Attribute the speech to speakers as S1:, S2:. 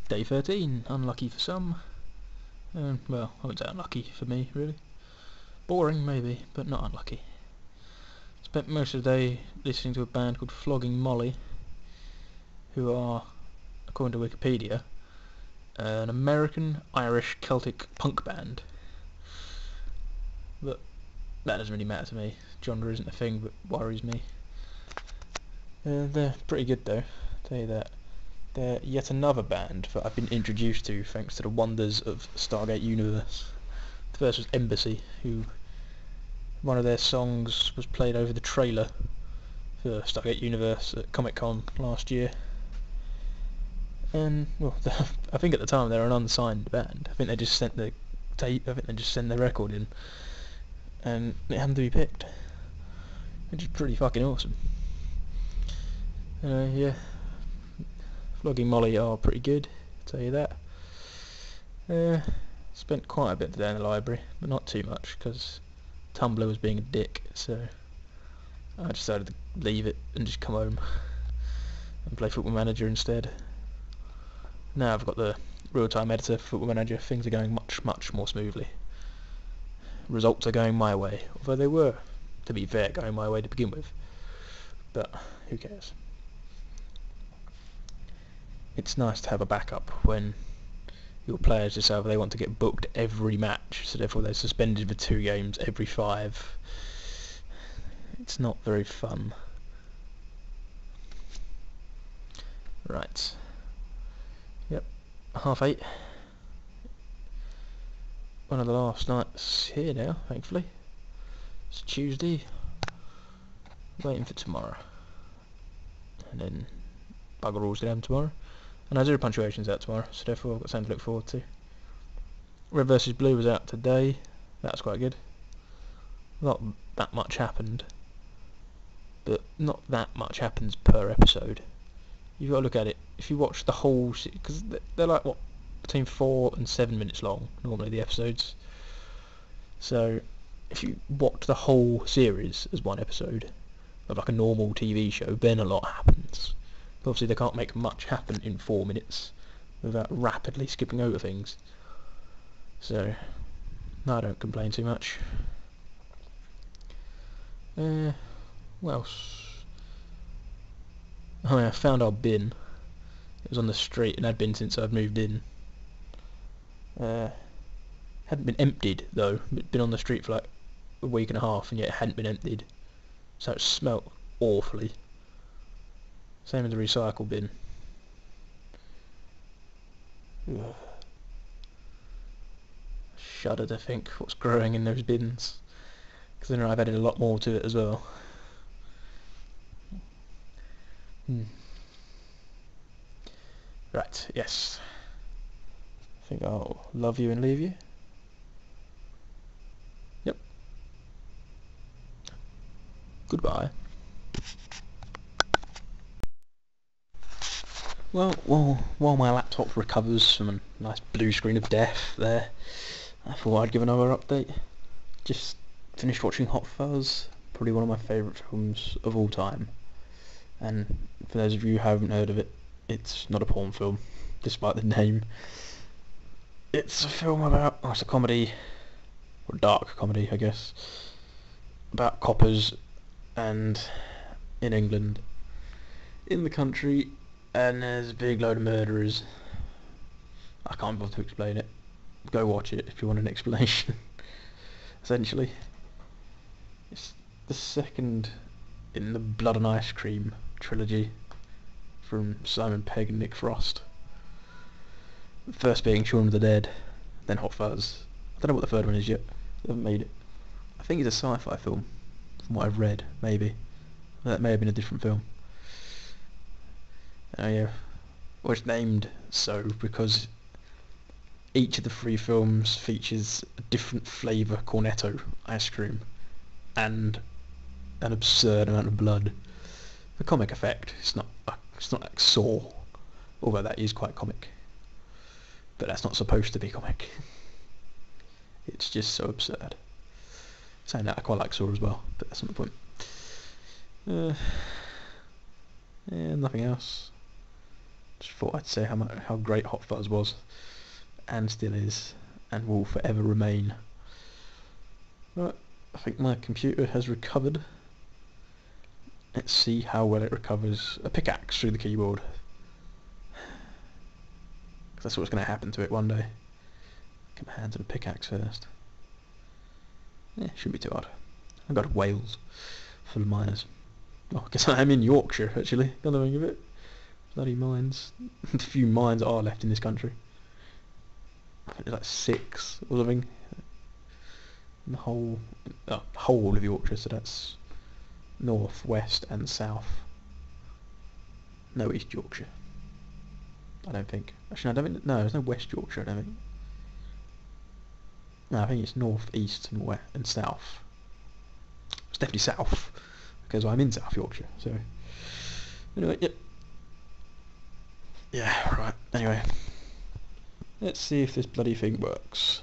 S1: Day 13, unlucky for some. Well, I wouldn't say unlucky for me, really. Boring, maybe, but not unlucky. Spent most of the day listening to a band called Flogging Molly, who are, according to Wikipedia, an American Irish Celtic punk band. But that doesn't really matter to me. Genre isn't a thing that worries me. They're pretty good though, I'll tell you that. They're yet another band that I've been introduced to thanks to the wonders of Stargate Universe. The first was Embassy, who one of their songs was played over the trailer for Stargate Universe at Comic-Con last year. And well, I think at the time they were an unsigned band. I think they just sent the tape. I think they just sent their record in, and it happened to be picked, which is pretty fucking awesome. Yeah, Flogging Molly are pretty good, I'll tell you that. Spent quite a bit today in the library, but not too much, because Tumblr was being a dick, so I decided to leave it and just come home and play Football Manager instead. Now I've got the real-time editor for Football Manager, things are going much more smoothly. Results are going my way, although they were, to be fair, going my way to begin with. But who cares? It's nice to have a backup when your players decide they want to get booked every match, so therefore they're suspended for 2 games every 5. It's not very fun. Right. Yep. 8:30. One of the last nights here now, thankfully. It's Tuesday. Waiting for tomorrow. And then bugger all's gonna happen tomorrow. And our Zero Punctuation's out tomorrow, so therefore I've got something to look forward to. Red vs Blue was out today. That's quite good. Not that much happened, but not that much happens per episode. You've got to look at it. If you watch the whole, because they're like what, between 4 and 7 minutes long normally, the episodes. So if you watch the whole series as one episode of like a normal TV show, then a lot happens. But obviously they can't make much happen in 4 minutes without rapidly skipping over things. So I don't complain too much. What else? Oh yeah, I found our bin. It was on the street and had been since I've moved in. Hadn't been emptied though. It'd been on the street for like a week and a half, and yet it hadn't been emptied. So it smelt awfully. Same as the recycle bin. Ugh. Shudder to think what's growing in those bins, because then I've added a lot more to it as well. Right, yes. I think I'll love you and leave you. Yep. Goodbye. Well, while my laptop recovers from a nice blue screen of death there, I thought I'd give another update. Just finished watching Hot Fuzz, probably one of my favourite films of all time. And for those of you who haven't heard of it, it's not a porn film, despite the name. It's a film about, it's a comedy, or a dark comedy I guess, about coppers and in England, in the country, and there's a big load of murderers. I can't bother to explain it. Go watch it if you want an explanation. Essentially, it's the second in the Blood and Ice Cream trilogy from Simon Pegg and Nick Frost. The first being Shaun of the Dead, then Hot Fuzz. I don't know what the third one is yet. They haven't made it. I think it's a sci-fi film, from what I've read, maybe. That may have been a different film. Yeah. Well, it's named so because each of the 3 films features a different flavour cornetto ice cream and an absurd amount of blood. The comic effect, it's not like Saw, although that is quite comic. But that's not supposed to be comic. It's just so absurd. Saying that, I quite like Saw as well, but that's not the point. Yeah, nothing else. Just thought I'd say how great Hot Fuzz was, and still is, and will forever remain. Right, I think my computer has recovered. Let's see how well it recovers a pickaxe through the keyboard. Because that's what's going to happen to it one day. Get my hands on a pickaxe first. Yeah, shouldn't be too hard. I've got Wales full of miners. Oh, I guess I am in Yorkshire actually. Got the ring of it. Bloody mines. The few mines are left in this country. I think there's like 6 or something. In the whole of Yorkshire, so that's north, west and south. No East Yorkshire. I don't think. Actually, no, no, there's no West Yorkshire, I don't think. No, I think it's north, east and west and south. It's definitely south, because I'm in South Yorkshire, so... Anyway, yep. Yeah, right, anyway. Let's see if this bloody thing works.